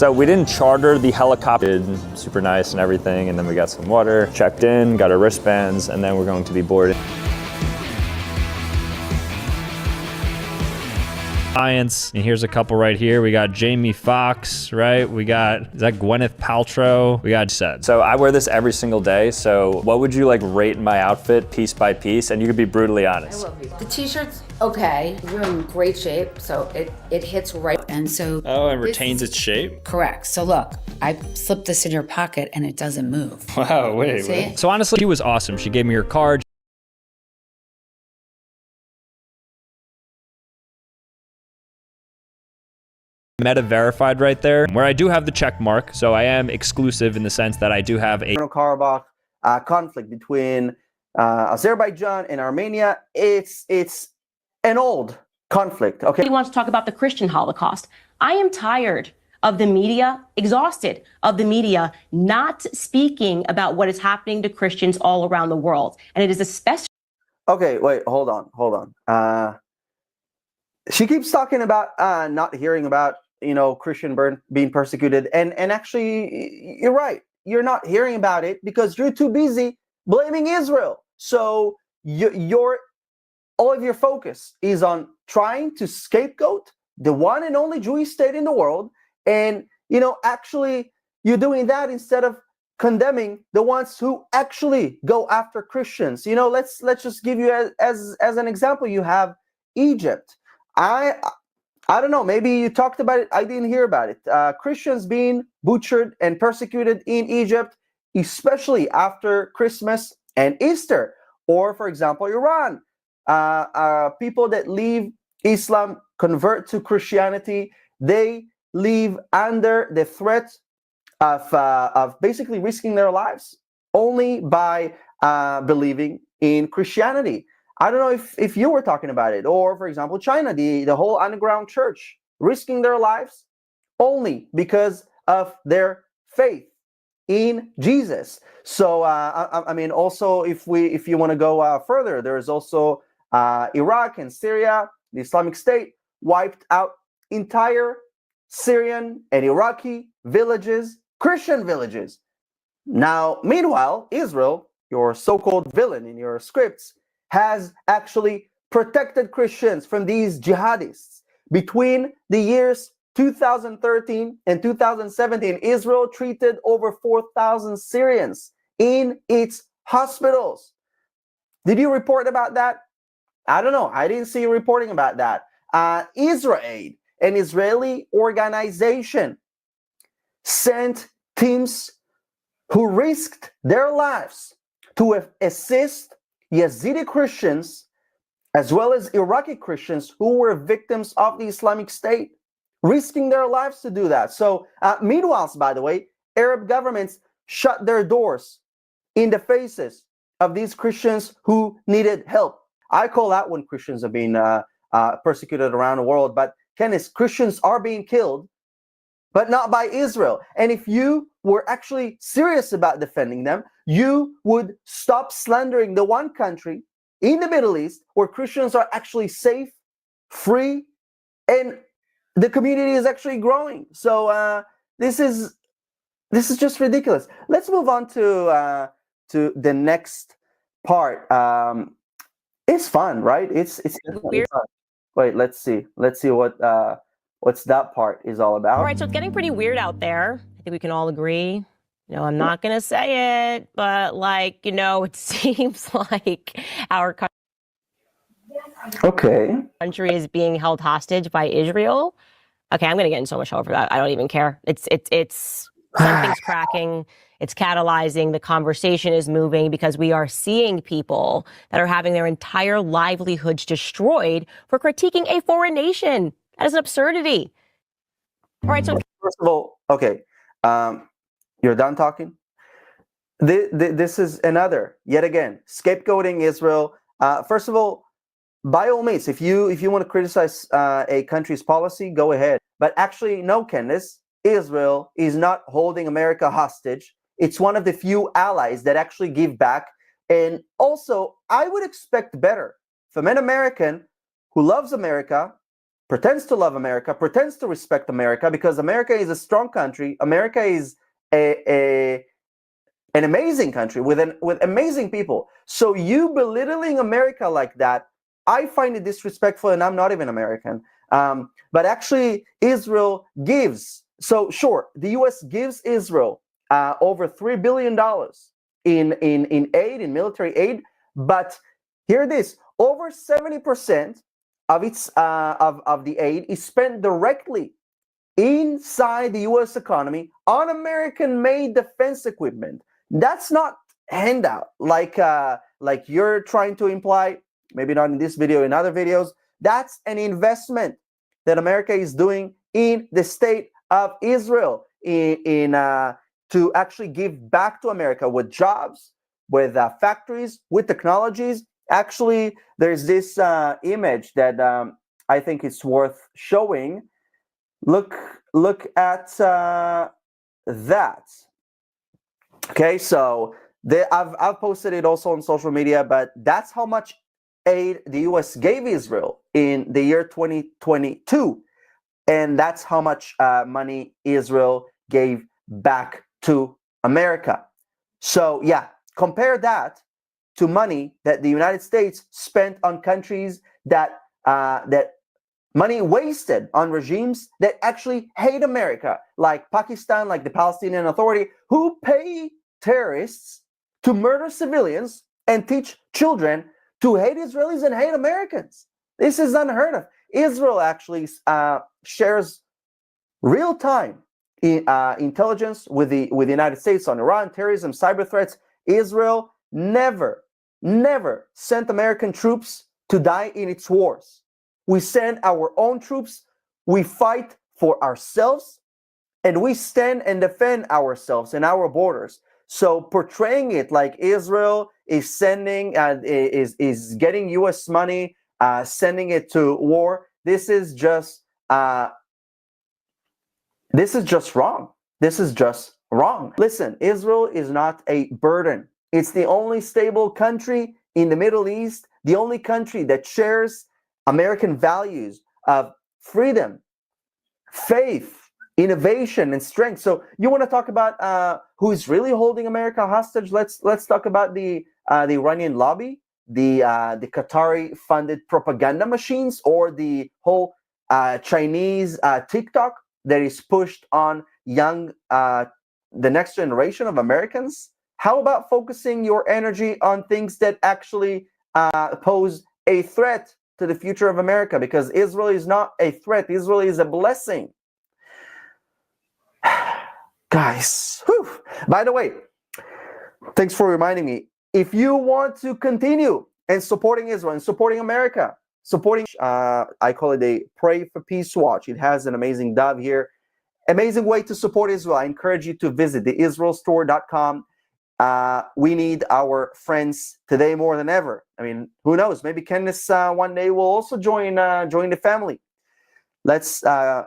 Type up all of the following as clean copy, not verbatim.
So we didn't charter the helicopter, super nice and everything, and then we got some water, checked in, got our wristbands, and then we're going to be boarding. Science, and here's a couple right here. We got Jamie Foxx, right? We got, is that Gwyneth Paltrow? We got said. So I wear this every single day. So what would you like rate my outfit piece by piece? And you could be brutally honest. I love you. The t-shirt's okay. You're in great shape, so it hits right. And so and retains its shape? Correct. So look, I slipped this in your pocket and it doesn't move. Wow, wait. So honestly, she was awesome. She gave me her card. Meta verified right there, where I do have the check mark, so I am exclusive in the sense that I do have a Karabakh conflict between Azerbaijan and Armenia. It's an old conflict. Okay. He wants to talk about the Christian Holocaust. I am tired of the media, exhausted of the media not speaking about what is happening to Christians all around the world, and it is especially. Okay, wait, hold on. She keeps talking about not hearing about Christian being persecuted, and actually you're right, you're not hearing about it because you're too busy blaming Israel. So all of your focus is on trying to scapegoat the one and only Jewish state in the world, and actually you're doing that instead of condemning the ones who actually go after Christians. Let's just give you as an example. You have Egypt. I don't know, maybe you talked about it, I didn't hear about it. Christians being butchered and persecuted in Egypt, especially after Christmas and Easter. Or, for example, Iran. People that leave Islam, convert to Christianity, they live under the threat of basically risking their lives only by believing in Christianity. I don't know if you were talking about it. Or, for example, China, the whole underground church, risking their lives only because of their faith in Jesus. So, I mean, also, if you want to go further, there is also Iraq and Syria. The Islamic State wiped out entire Syrian and Iraqi villages, Christian villages. Now, meanwhile, Israel, your so-called villain in your scripts, has actually protected Christians from these jihadists. Between the years 2013 and 2017, Israel treated over 4,000 Syrians in its hospitals. Did you report about that? I don't know. I didn't see you reporting about that. Israel, an Israeli organization, sent teams who risked their lives to assist Yazidi Christians as well as Iraqi Christians who were victims of the Islamic State, risking their lives to do that. So meanwhile, by the way, Arab governments shut their doors in the faces of these Christians who needed help. I call out when Christians are being persecuted around the world, but Kenneth, Christians are being killed, but not by Israel. And if you were actually serious about defending them, you would stop slandering the one country in the Middle East where Christians are actually safe, free, and the community is actually growing. So this is just ridiculous. Let's move on to the next part. It's fun, right? It's fun. Wait, let's see what's that part is all about. All right, so it's getting pretty weird out there. I think we can all agree. I'm not going to say it, but it seems like our country is being held hostage by Israel. Okay, I'm going to get in so much trouble for that. I don't even care. It's something's cracking. It's catalyzing. The conversation is moving because we are seeing people that are having their entire livelihoods destroyed for critiquing a foreign nation. That is an absurdity. All right, so first of all, okay. You're done talking? This is yet again, scapegoating Israel. First of all, by all means, if you want to criticize a country's policy, go ahead. But actually, no, Candace, Israel is not holding America hostage. It's one of the few allies that actually give back. And also, I would expect better from an American who loves America, pretends to love America, pretends to respect America, because America is a strong country. America is an amazing country with amazing people. So you belittling America like that, I find it disrespectful, and I'm not even American. But actually, Israel gives. So sure, the U.S. gives Israel over $3 billion in aid, in military aid. But hear this: over 70% of its of the aid is spent directly inside the U.S. economy on American-made defense equipment. That's not handout like you're trying to imply. Maybe not in this video, in other videos. That's an investment that America is doing in the state of Israel in to actually give back to America with jobs, with factories, with technologies. Actually, there's this image that I think it's worth showing. Look at that. Okay, so I've posted it also on social media, but that's how much aid the U.S. gave Israel in the year 2022, and that's how much money Israel gave back to America. So yeah, compare that to money that the United States spent on countries that money wasted on regimes that actually hate America, like Pakistan, like the Palestinian Authority, who pay terrorists to murder civilians and teach children to hate Israelis and hate Americans. This is unheard of. Israel actually shares real-time intelligence with the United States on Iran, terrorism, cyber threats. Israel never sent American troops to die in its wars. We send our own troops. We fight for ourselves, and we stand and defend ourselves and our borders. So portraying it like Israel is sending is getting U.S. money, sending it to war. This is just wrong. This is just wrong. Listen, Israel is not a burden. It's the only stable country in the Middle East, the only country that shares American values of freedom, faith, innovation, and strength. So you want to talk about who is really holding America hostage? Let's talk about the Iranian lobby, the Qatari-funded propaganda machines, or the whole Chinese TikTok that is pushed on young, the next generation of Americans. How about focusing your energy on things that actually pose a threat to the future of America? Because Israel is not a threat. Israel is a blessing. Guys, whew. By the way, thanks for reminding me. If you want to continue and supporting Israel and supporting America, supporting, I call it a Pray for Peace Watch. It has an amazing dove here. Amazing way to support Israel. I encourage you to visit theisraelstore.com. We need our friends today more than ever. I mean, who knows? Maybe Candace one day will also join the family. Let's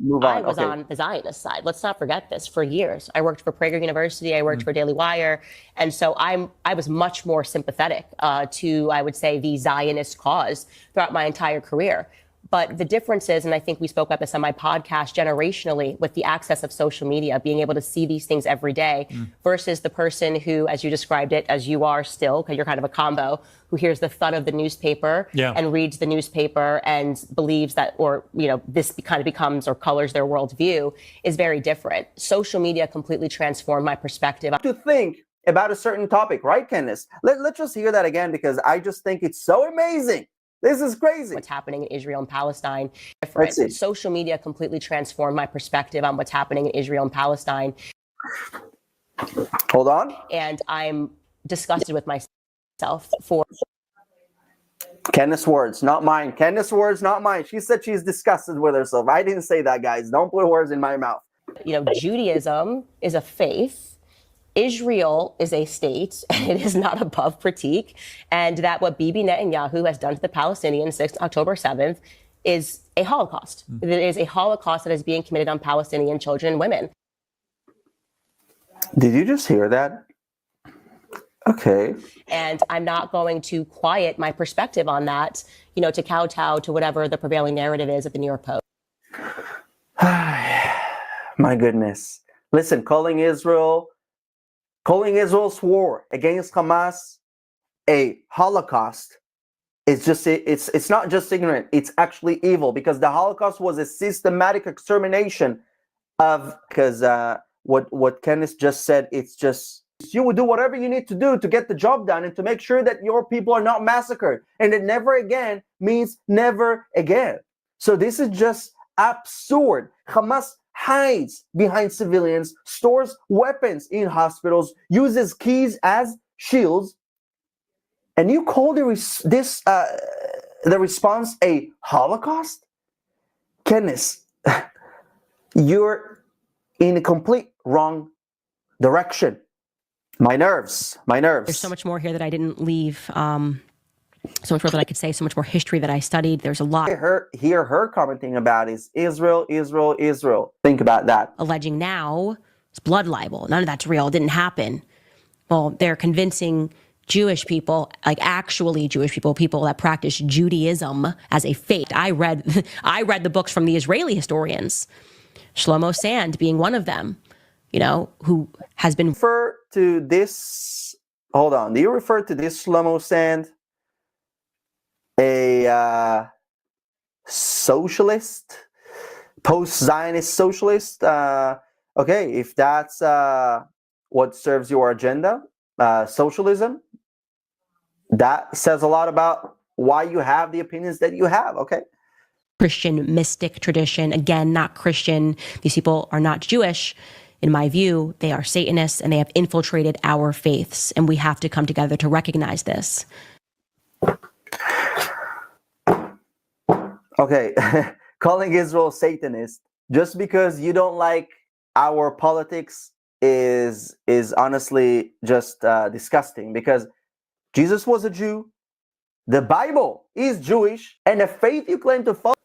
move on. I was on the Zionist side. Let's not forget this. For years, I worked for Prager University. I worked for Daily Wire, and so I was much more sympathetic to, I would say, the Zionist cause throughout my entire career. But the difference is, and I think we spoke about this on my podcast, generationally, with the access of social media, being able to see these things every day versus the person who, as you described it, as you are still, because you're kind of a combo, who hears the thud of the newspaper and reads the newspaper and believes that, or, this kind of becomes or colors their worldview, is very different. Social media completely transformed my perspective. To think about a certain topic, right, Candace? Let's just hear that again, because I just think it's so amazing. This is crazy. What's happening in Israel and Palestine. Different. Social media completely transformed my perspective on what's happening in Israel and Palestine. Hold on. And I'm disgusted with myself for... Candace words, not mine. Candace words, not mine. She said she's disgusted with herself. I didn't say that, guys. Don't put words in my mouth. Judaism is a faith. Israel is a state, and it is not above critique, and that what Bibi Netanyahu has done to the Palestinians since October 7th is a Holocaust. It is a Holocaust that is being committed on Palestinian children and women. Did you just hear that? Okay. And I'm not going to quiet my perspective on that, to kowtow to whatever the prevailing narrative is at the New York Post. My goodness. Listen, calling Israel's war against Hamas a Holocaust is just, it's not just ignorant, it's actually evil, because the Holocaust was a systematic extermination of, because what Kenneth just said, it's just, you will do whatever you need to do to get the job done and to make sure that your people are not massacred. And that never again means never again. So this is just absurd. Hamas hides behind civilians, stores weapons in hospitals, uses keys as shields, and you call the response a Holocaust? Kenneth, you're in a complete wrong direction. My nerves. There's so much more here that I didn't leave. So much more that I could say, so much more history that I studied. There's a lot. Hear her commenting about is Israel, Israel, Israel. Think about that. Alleging now it's blood libel. None of that's real. It didn't happen. Well, they're convincing Jewish people, like actually Jewish people, people that practice Judaism as a faith. I read the books from the Israeli historians, Shlomo Sand being one of them, you know, who has been. Refer to this. Hold on. Do you refer to this Shlomo Sand a socialist, post-Zionist socialist? Okay, if that's what serves your agenda, socialism, that says a lot about why you have the opinions that you have. Okay. Christian mystic tradition, again, not Christian. These people are not Jewish. In my view, they are Satanists and they have infiltrated our faiths, and we have to come together to recognize this. Okay, calling Israel Satanist just because you don't like our politics is honestly just disgusting, because Jesus was a Jew, the Bible is Jewish, and the faith you claim to follow.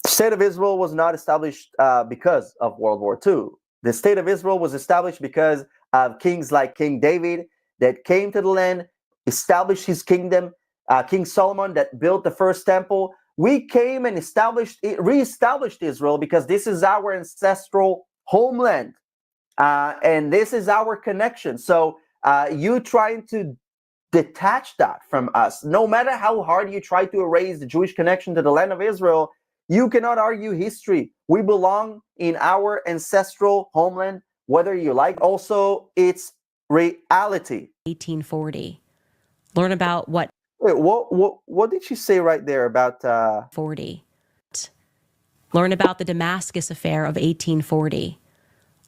The state of Israel was not established because of World War II. The state of Israel was established because of kings like King David that came to the land, established his kingdom, King Solomon that built the first temple. We came and reestablished Israel because this is our ancestral homeland, and this is our connection. So you trying to detach that from us, no matter how hard you try to erase the Jewish connection to the land of Israel, you cannot argue history. We belong in our ancestral homeland, whether you like. Also, it's reality. 1840. Learn about what. Wait, what did she say right there about 40? Learn about the Damascus affair of 1840.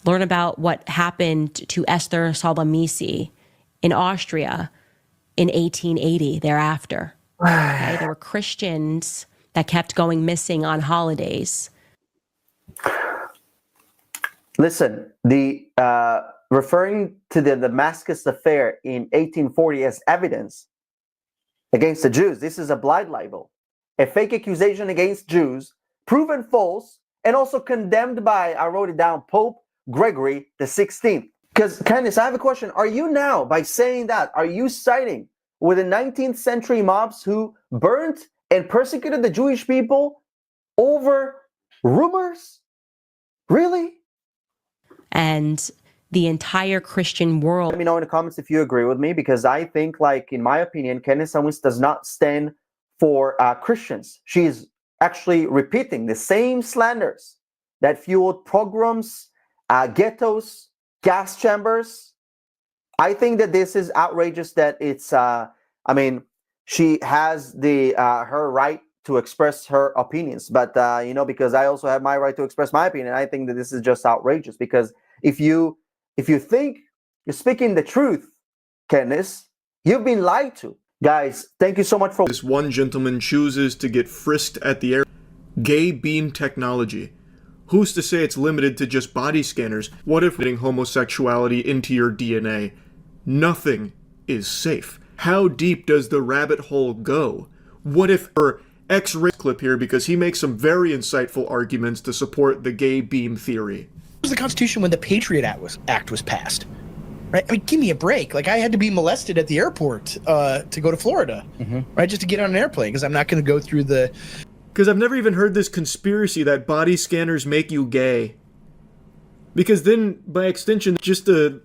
Learn about what happened to Esther Salamisi in Austria in 1880 thereafter. Okay? There were Christians that kept going missing on holidays. Listen, the referring to the Damascus affair in 1840 as evidence against the Jews, this is a blind libel, a fake accusation against Jews, proven false, and also condemned by, I wrote it down, Pope Gregory the 16th. Because, Candice, I have a question. Are you now, by saying that, are you siding with the 19th century mobs who burnt and persecuted the Jewish people over rumors? Really? And the entire Christian world. Let me know in the comments if you agree with me, because I think, like, in my opinion, Candice Owens does not stand for Christians. She's actually repeating the same slanders that fueled pogroms, ghettos, gas chambers. I think that this is outrageous, that it's, I mean, she has the her right to express her opinions, but you know, because I also have my right to express my opinion, I think that this is just outrageous, because if you think you're speaking the truth, Candice, you've been lied to. Guys, thank you so much for... This one gentleman chooses to get frisked at the air. Gay beam technology. Who's to say it's limited to just body scanners? What if putting homosexuality into your DNA? Nothing is safe. How deep does the rabbit hole go? What if her X-ray clip here, because he makes some very insightful arguments to support the gay beam theory. It was the Constitution when the Patriot Act was passed, right? I mean, give me a break. Like, I had to be molested at the airport to go to Florida, right? Just to get on an airplane, because I'm not going to go through the Because I've never even heard this conspiracy that body scanners make you gay. Because then, by extension, just the